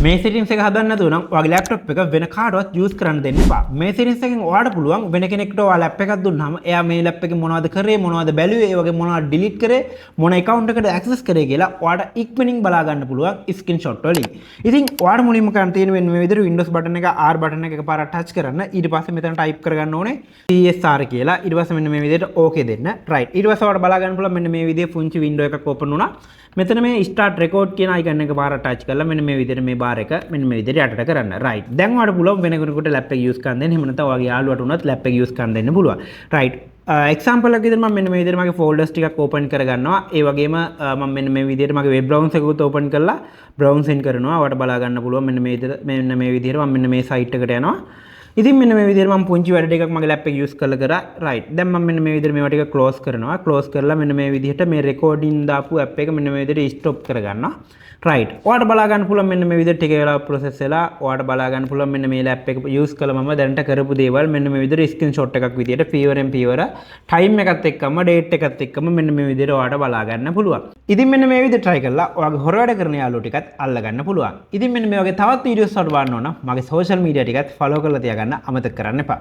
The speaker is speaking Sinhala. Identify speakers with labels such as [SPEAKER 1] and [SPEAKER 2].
[SPEAKER 1] මේ settings එක හදන්න නැතුව නම් ඔයාගේ laptop එක වෙන කාටවත් use කරන්න දෙන්න එපා. මේ settings එකෙන් ඔයාලට පුළුවන් වෙන කෙනෙක්ට ඔයාලා app එකක් දුන්නාම එයා මේ lap එකේ මොනවද කරේ මොනවද බැලුවේ ඒ වගේ මොනවද delete කරේ මොන account එකකට access කරේ කියලා ඔයාලට ඉක්මනින් බලා ගන්න පුළුවන් screenshot වලින්. ඉතින් ඔයාලට මුලින්ම කරන්න තියෙන්නේ මේ විදිහට Windows button එක R button එක එකපාරට touch කරන්න. ඊට පස්සේ මෙතන type කරගන්න ඕනේ CSR කියලා. ඊට පස්සේ මෙන්න මේ විදිහට okay දෙන්න. right. ඊට පස්සේ ඔයාලට බලා ගන්න පුළුවන් මෙන්න මේ විදිහේ පුංචි window එකක් open වුණා. මෙතන මේ start record කියන icon එක පාරට touch කරලා මෙන්න මේ විදිහට මේ bar එක මෙන්න මේ විදිහට යටට කරන්න. right. දැන් ඔයාලට පුළුවන් වෙන කෙනෙකුට lap එක use කරන්න දෙන්න. එහෙම නැත්නම් ඔයාගේ යාළුවට උනත් lap එක use කරන්න දෙන්න පුළුවන්. right. example එකක් විදිහට මම මෙන්න මේ විදිහට මගේ folders ටිකක් open කරගන්නවා. ඒ වගේම මම මෙන්න මේ විදිහට මගේ web browser එකකුත් open කරලා browsing කරනවා. ඔයාලට බලා ගන්න පුළුවන් මෙන්න මේ විදිහට මම මෙන්න මේ site එකට යනවා. ඉතින් මෙන්න මේ විදිහට මම පුංචි වැඩ ටිකක් මගේ ලැප් එක යූස් කරලා කරා. right. දැන් මම මෙන්න මේ විදිහට මේවා ටික ක්ලෝස් කරනවා. ක්ලෝස් කරලා මෙන්න මේ විදිහට මේ රෙකෝඩින් දාපු ඇප් එක මෙන්න මේ විදිහට ස්ටොප් කරගන්නවා. right. ඔයාලට බලා ගන්න පුළුවන් මෙන්න මේ විදිහට ටික වෙලා process වෙලා ඔයාලට බලා ගන්න පුළුවන් මෙන්න මේ ලැප් එක යූස් කළා මම දැනට කරපු දේවල් මෙන්න මේ විදිහට ස්ක්‍රීන්ෂොට් එකක් විදිහට පීවරෙන් පීවර ටයිම් එකත් එක්කම ඩේට් එකත් එක්කම මෙන්න මේ විදිහට ඔයාලට බලා ගන්න පුළුවන්. ඉතින් මෙන්න මේ විදිහට try කරලා ඔයාගේ හොර වැඩ කරන යාළුවෝ ටිකත් අල්ල ගන්න පුළුවන්. ඉතින් මෙන්න මේ වගේ තවත් වීඩියෝස් වලට බලන්න ඕන මගේ social media ටිකත් follow කරලා තියාගන්න අමතක කරන්න එපා.